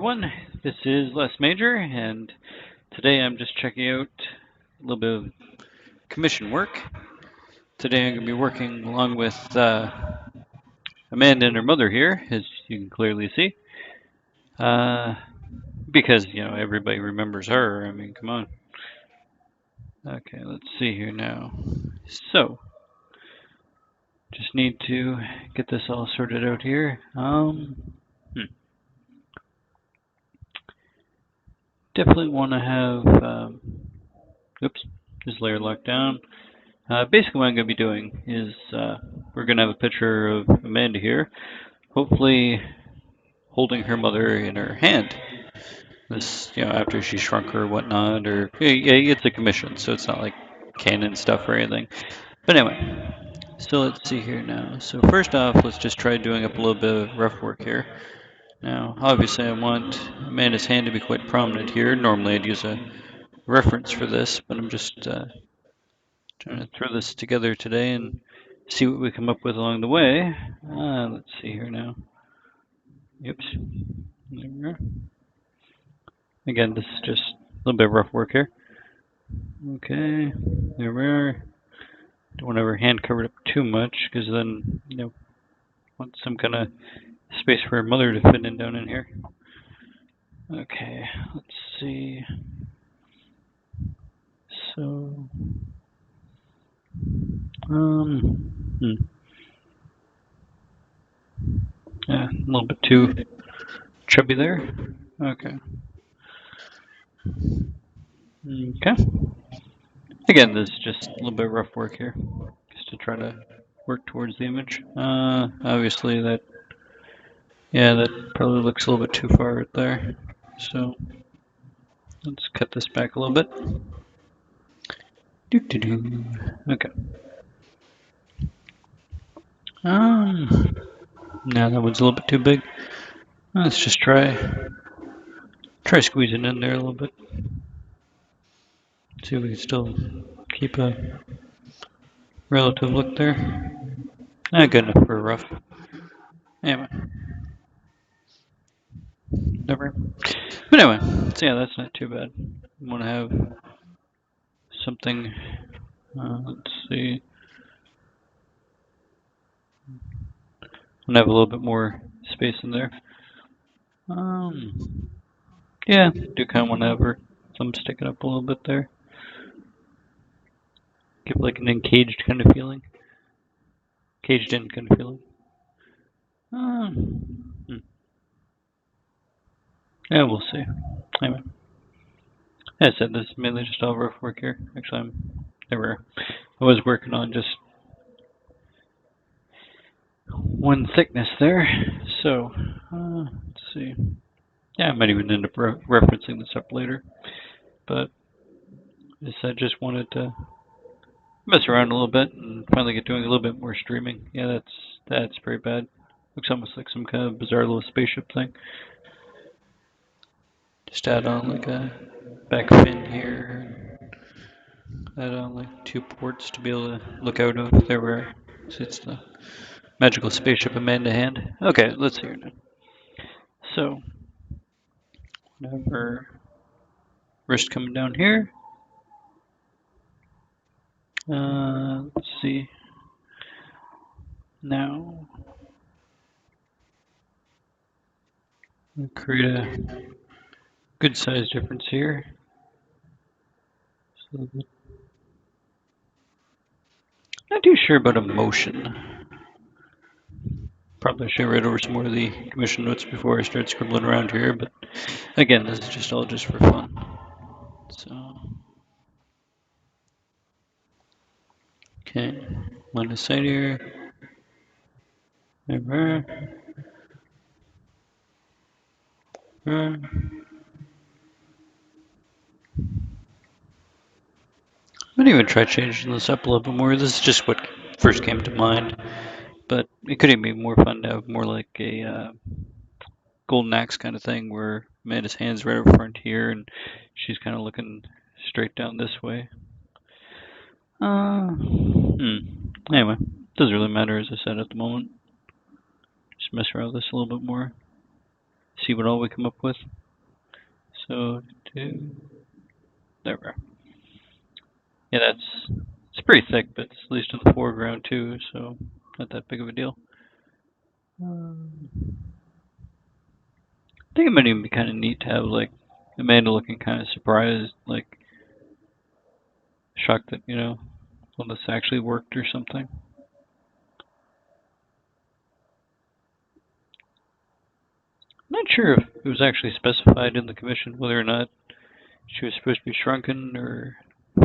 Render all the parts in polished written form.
Everyone, this is Les Major, and today I'm just checking out a little bit of commission work. Today I'm going to be working along with Amanda and her mother here, as you can clearly see, uh, because everybody remembers her. I mean, come on. Okay, let's see here now. So, just need to get this all sorted out here. Definitely want to have. Oops, just layer locked down. Basically, what I'm going to be doing is we're going to have a picture of Amanda here, hopefully holding her mother in her hand. This, after she shrunk her or whatnot, or yeah, it's a commission, so it's not like canon stuff or anything. But anyway, so let's see here now. So first off, let's just try doing up a little bit of rough work here. Now, obviously, I want Amanda's hand to be quite prominent here. Normally, I'd use a reference for this, but I'm just trying to throw this together today and see what we come up with along the way. Let's see here now. Oops. There we are. Again, this is just a little bit of rough work here. Okay, there we are. Don't want to have our hand covered up too much, because then, want some kind of space for her mother to fit in down in here. Okay, let's see. So, yeah, a little bit too chubby there. Okay. Okay. Again, this is just a little bit of rough work here, just to try to work towards the image. Obviously that probably looks a little bit too far right there. So let's cut this back a little bit. Doo -doo -doo. Okay. Now that one's a little bit too big. Let's just try squeezing in there a little bit. See if we can still keep a relative look there. Good enough for a rough. Anyway, never. But anyway, so yeah, that's not too bad. I want to have something. Let's see. I'm gonna have a little bit more space in there. Yeah, do kind of want to have her thumb sticking up a little bit there. Give like an encaged kind of feeling. Caged in kind of feeling. Hmm. Yeah, we'll see. Anyway, as I said, this is mainly just all rough work here. Actually, I was working on just one thickness there. So, let's see. Yeah, I might even end up referencing this up later. But I just wanted to mess around a little bit and finally get doing a little bit more streaming. Yeah, that's pretty bad. Looks almost like some kind of bizarre little spaceship thing. Just add on like a back fin here. Add on like two ports to be able to look out of. There we are. So it's the magical spaceship Amanda hand. Okay, let's see here now. So, whenever wrist coming down here. Let's see. Now, we'll create a good size difference here. So not too sure about emotion. Probably should read over some more of the commission notes before I start scribbling around here, but again, this is just all just for fun. So, okay, line of sight here. There. I'd even try changing this up a little bit more. This is just what first came to mind, but it could even be more fun to have more like a golden axe kind of thing where Amanda's hand's right up front here and she's kind of looking straight down this way. Anyway, doesn't really matter as I said at the moment. Just mess around with this a little bit more. see what all we come up with. So, there we are. Yeah, it's pretty thick, but it's at least in the foreground too, so not that big of a deal. I think it might even be kind of neat to have like Amanda looking kind of surprised, like shocked that all this actually worked or something. I'm not sure if it was actually specified in the commission whether or not she was supposed to be shrunken or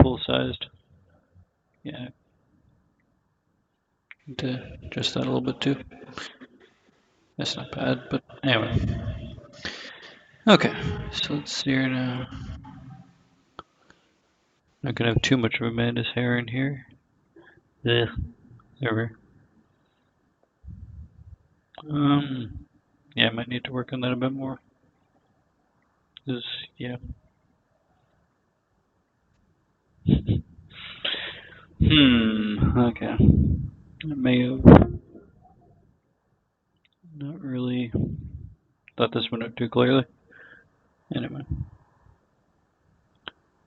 full sized. Yeah, need to adjust that a little bit too. That's not bad, but anyway. Okay, so let's see here now. Not gonna have too much of Amanda's hair in here. Ugh, there we yeah, I might need to work on that a bit more. Yeah. Okay. I may have not really thought this one out too clearly. Anyway,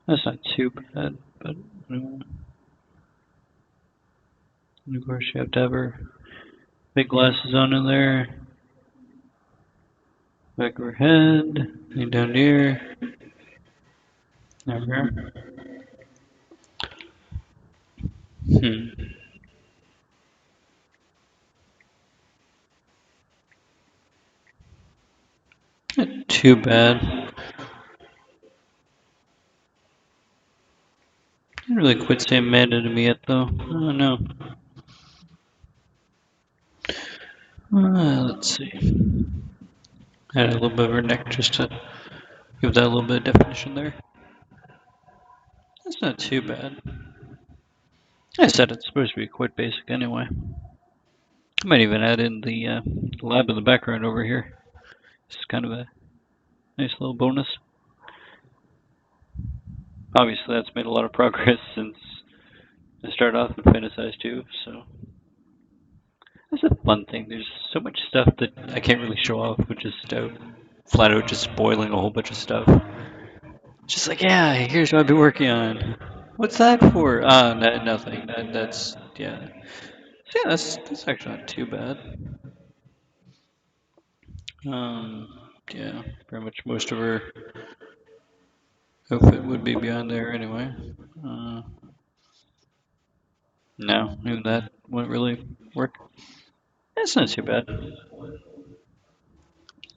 that's not too bad, but and of course you have to have her big glasses on in there. Back of her head, and down here. There we are. Hmm. Not too bad. Didn't really quit saying Amanda to me yet, though. I don't know. Let's see. Add a little bit of her neck just to give that a little bit of definition there. That's not too bad. I said it's supposed to be quite basic anyway. I might even add in the lab in the background over here. It's kind of a nice little bonus. Obviously, that's made a lot of progress since I started off in Fantasize 2, so that's a fun thing. There's so much stuff that I can't really show off, which is flat out just spoiling a whole bunch of stuff. Just like, yeah, here's what I've been working on. What's that for? Nothing. That's yeah. Yeah, that's actually not too bad. Um, yeah, pretty much most of her outfit would be beyond there anyway. Uh, no, even that wouldn't really work. That's not too bad.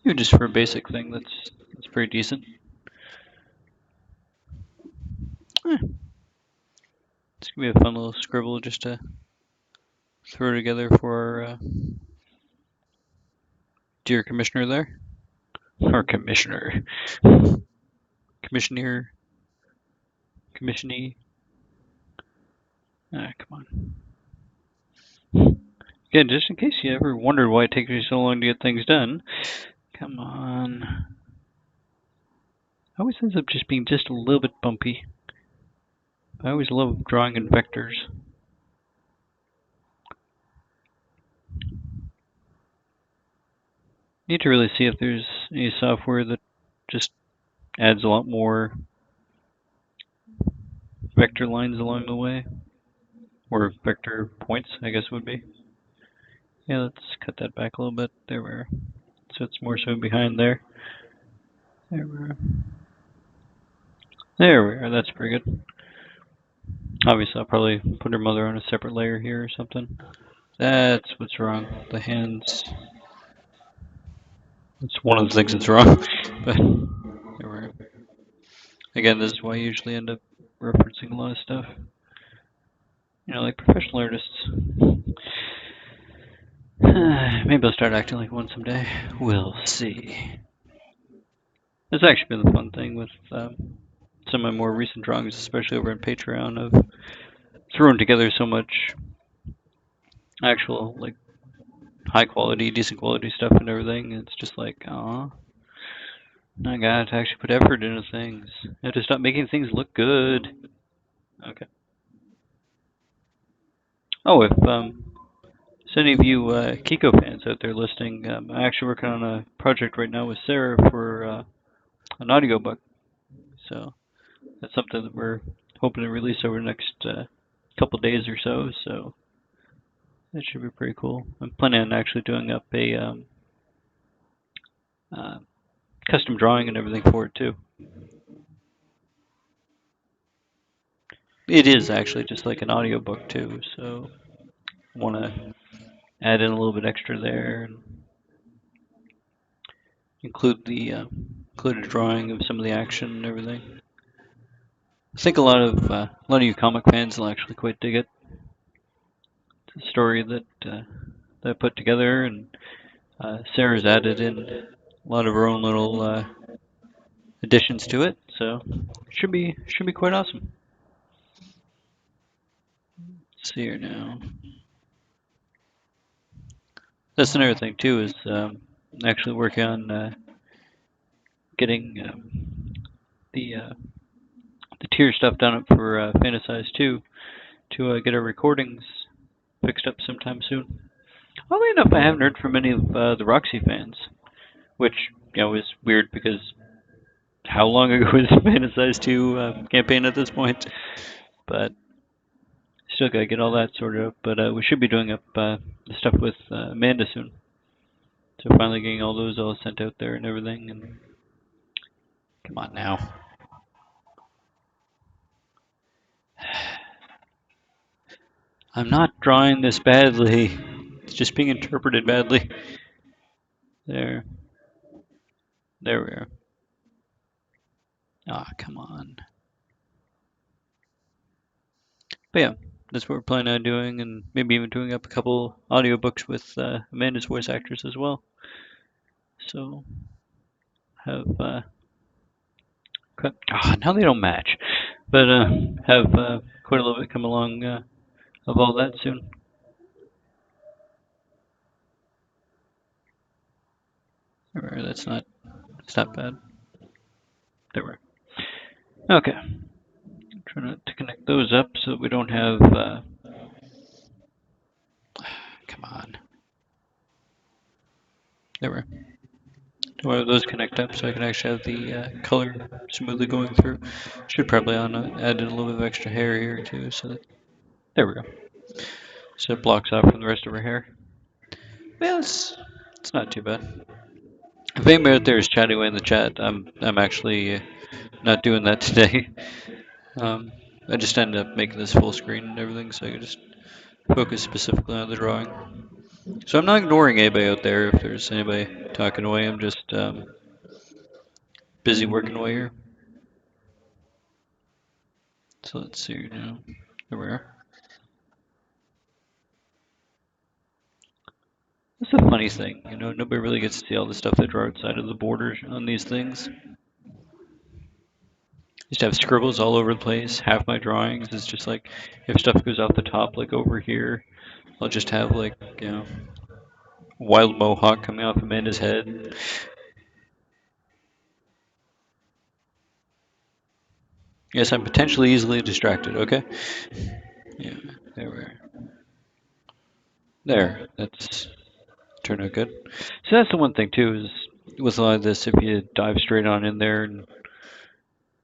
Even just for a basic thing, that's pretty decent. Eh, it's gonna be a fun little scribble just to throw together for our dear commissioner there, or commissioner, commissioner, commissionee. Ah, come on. Again, just in case you ever wondered why it takes me so long to get things done, come on. Always ends up just being just a little bit bumpy. I always love drawing in vectors. Need to really see if there's any software that just adds a lot more vector lines along the way. Or vector points, I guess would be. Yeah, let's cut that back a little bit. There we are. So it's more so behind there. There we are. There we are. That's pretty good. Obviously, I'll probably put her mother on a separate layer here or something. That's what's wrong. The hands. That's one of the things that's wrong. But there we are. Again, this is why I usually end up referencing a lot of stuff. Like professional artists. Maybe I'll start acting like one someday. We'll see. It's actually been the fun thing with some of my more recent drawings, especially over on Patreon, of throwing together so much actual, like, high quality, decent quality stuff and everything. It's just like, oh, I got to actually put effort into things. I have to stop making things look good. Okay. Oh, if So any of you Kiko fans out there listening, I'm actually working on a project right now with Sarah for an audiobook. So that's something that we're hoping to release over the next couple days or so. So that should be pretty cool. I'm planning on actually doing up a uh, custom drawing and everything for it too. It is actually just like an audiobook too, so I want to add in a little bit extra there and include the include a drawing of some of the action and everything. I think a lot of you comic fans will actually quite dig it. It's a story that I put together, and Sarah's added in a lot of her own little additions to it, so should be quite awesome. Let's see here now. That's another thing too is actually working on getting the tier stuff done up for Fantasize 2 to get our recordings fixed up sometime soon. Oddly enough, I haven't heard from any of the Roxy fans, which is weird because how long ago was Fantasize 2 campaign at this point? But still gotta get all that sorted out. But we should be doing up the stuff with Amanda soon. So finally getting all those all sent out there and everything. And come on now. I'm not drawing this badly. It's just being interpreted badly. There. There we are. Ah, come on. But yeah, that's what we're planning on doing, and maybe even doing up a couple audiobooks with Amanda's voice actors as well. So have now they don't match, but have quite a little bit come along of all that soon. That's not bad. There we are. Okay, trying to connect those up so that we don't have. Come on. There we are. One of those connect up so I can actually have the color smoothly going through. Should probably add in a little bit of extra hair here too, so that, there we go. So it blocks off from the rest of her hair. Yeah, it's not too bad. If anybody out there is chatting away in the chat, I'm actually not doing that today. Um, I just ended up making this full screen and everything, so I could just focus specifically on the drawing. So I'm not ignoring anybody out there. If there's anybody talking away, I'm just busy working away here. So let's see now. There we are. That's the funny thing, nobody really gets to see all the stuff they draw outside of the borders on these things. Just have scribbles all over the place. Half my drawings is just like, if stuff goes off the top, like over here, I'll just have like, wild mohawk coming off Amanda's head. Yes, I'm potentially easily distracted, okay? Yeah, there we are. There, that's turned out good. So that's the one thing too, is with a lot of this, if you dive straight on in there and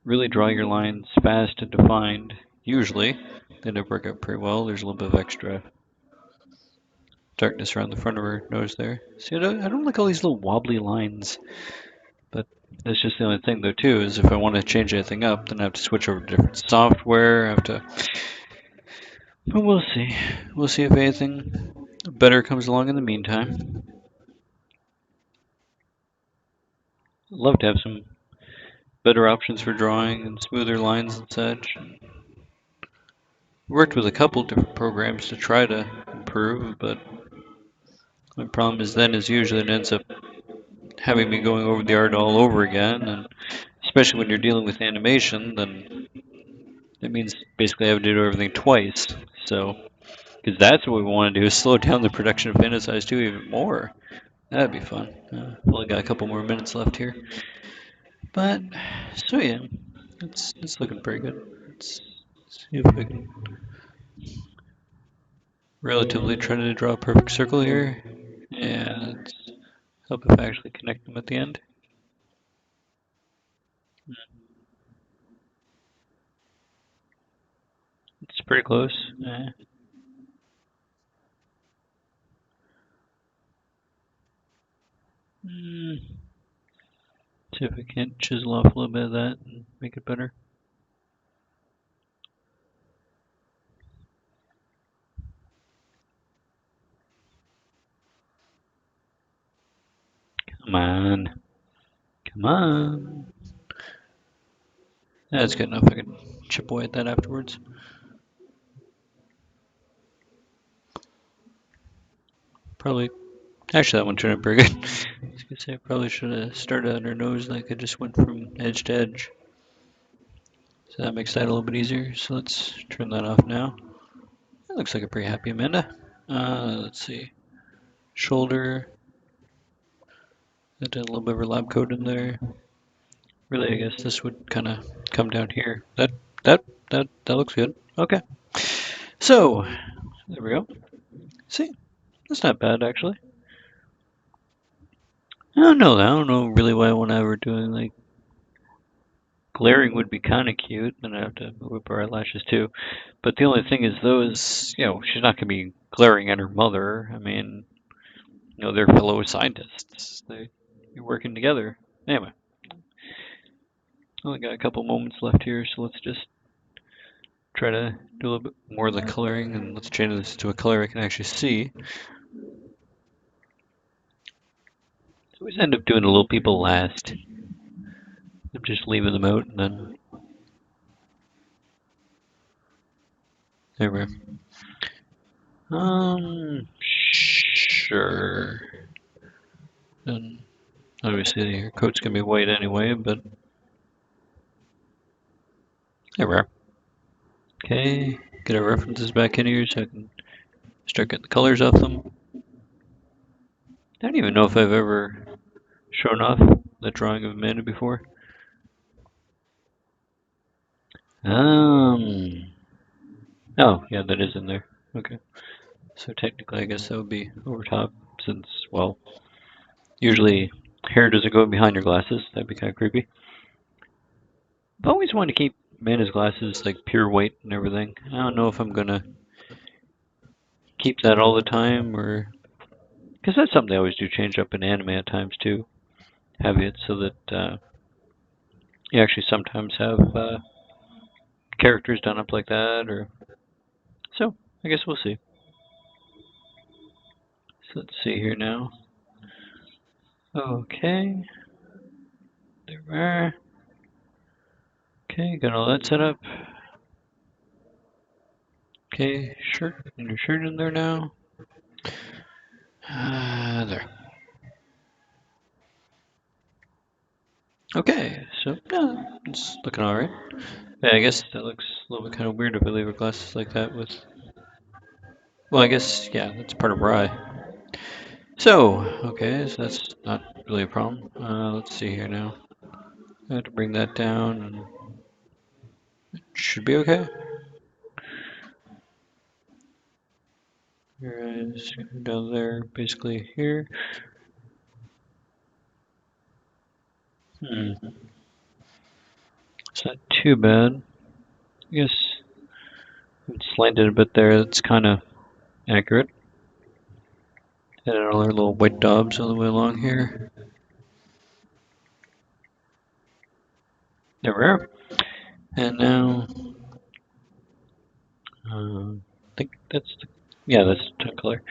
really draw your lines fast and defined, usually they end up work out pretty well. There's a little bit of extra darkness around the front of her nose there. See, I don't like all these little wobbly lines, but that's just the only thing though too, is if I want to change anything up, then I have to switch over to different software. I have to, but we'll see. We'll see if anything better comes along in the meantime. I'd love to have some better options for drawing and smoother lines and such. Worked with a couple different programs to try to improve, but my problem is then is usually it ends up having me going over the art all over again, and especially when you're dealing with animation, then it means basically having to do everything twice. So, because that's what we want to do is slow down the production of Fantasize 2 even more. That'd be fun. I've only got a couple more minutes left here. But, so yeah, it's looking pretty good. Let's see if we can relatively trying to draw a perfect circle here. And help if I actually connect them at the end. It's pretty close. See if I can't chisel off a little bit of that and make it better. Come on. Come on. That's good enough. I can chip away at that afterwards. Probably. Actually, that one turned out pretty good. I was gonna say I probably should have started on her nose like I just went from edge to edge. So that makes that a little bit easier. So let's turn that off now. That looks like a pretty happy Amanda. Let's see. Shoulder. I did a little bit of her lab coat in there. Really, I guess this would kind of come down here. That looks good. Okay. So, there we go. See, that's not bad actually. I don't know really why I want to ever doing like glaring would be kind of cute. Then I have to move up her eyelashes too. But the only thing is those, she's not gonna be glaring at her mother. I mean, they're fellow scientists. You're working together. Anyway, only got a couple moments left here, so let's just try to do a little bit more of the coloring, and let's change this to a color I can actually see. So we end up doing the little people last. I'm just leaving them out, and then there we go. Sure. And obviously your coat's gonna be white anyway, but there we are. Okay, get our references back in here so I can start getting the colors off them. I don't even know if I've ever shown off the drawing of Amanda before. Um. Oh, yeah, that is in there. Okay. So technically, I guess that would be over top, since, well, usually hair doesn't go behind your glasses. That'd be kind of creepy. I've always wanted to keep Amanda's glasses like pure white and everything. I don't know if I'm gonna keep that all the time, or because that's something they always do change up in anime at times too. Have it so that you actually sometimes have characters done up like that, or so. I guess we'll see. So let's see here now. Okay, there we are. Okay, got all that set up. Okay, shirt, and your shirt in there now. There. Okay, so yeah, it's looking alright. Yeah, I guess that looks a little bit kind of weird if I leave her glasses like that with. Well, I guess, yeah, that's part of her eye. So, okay, so that's not really a problem. Let's see here now. I have to bring that down, and it should be okay. Your eyes go down there, basically here. It's not too bad. I guess it's slanted a bit there. That's kind of accurate. And all our little white daubs all the way along here. There we are. And now, I think yeah, that's the color.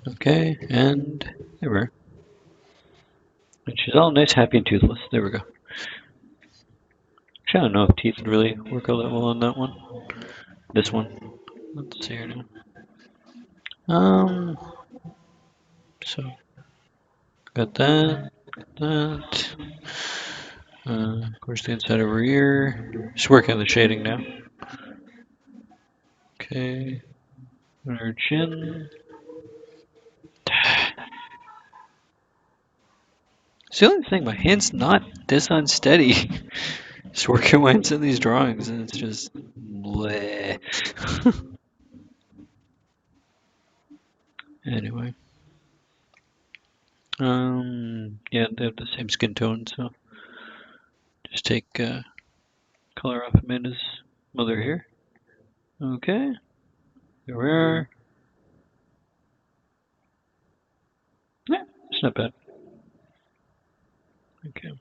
Okay, and there we are. And she's all nice, happy, and toothless. There we go. Actually, I don't know if teeth would really work all that well on that one. This one. Let's see here now. So got that, that. Of course, the inside of her ear. Just working on the shading now. Okay, on her chin. It's the only thing, my hand's not this unsteady. Just working my hands in these drawings, and it's just bleh. Anyway. Yeah, they have the same skin tone, so just take color off Amanda's mother here. Okay, there we are. Yeah, it's not bad. Okay,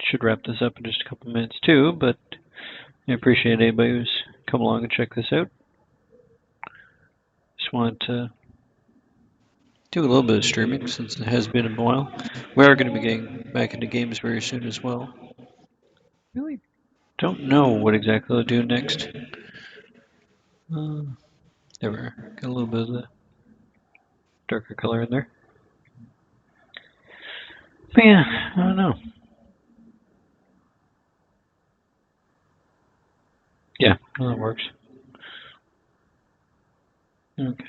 should wrap this up in just a couple minutes too, but I appreciate anybody who's come along and checked this out. Just wanted to do a little bit of streaming since it has been a while. We are going to be getting back into games very soon as well. Really don't know what exactly I'll do next. There we are. Got a little bit of the darker color in there. But yeah, I don't know. Yeah, well, that works. Okay.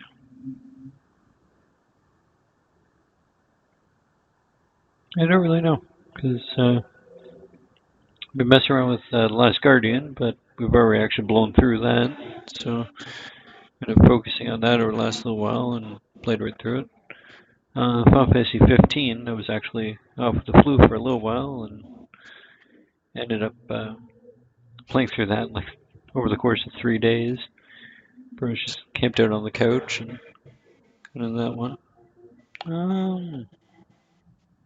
I don't really know, because I've been messing around with The Last Guardian, but we've already actually blown through that, so I've been focusing on that over the last little while and played right through it. Final Fantasy 15, I was actually off with the flu for a little while and ended up playing through that like over the course of 3 days. Pretty much just camped out on the couch and got into that one.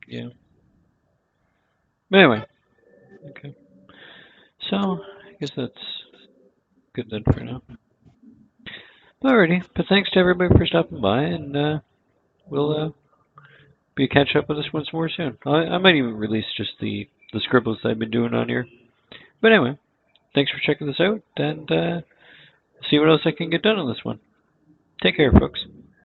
Yeah. But anyway, okay. So I guess that's good then for now. Alrighty, but thanks to everybody for stopping by, and we'll be catch up with us once more soon. I might even release just the scribbles that I've been doing on here. But anyway, thanks for checking this out, and see what else I can get done on this one. Take care, folks.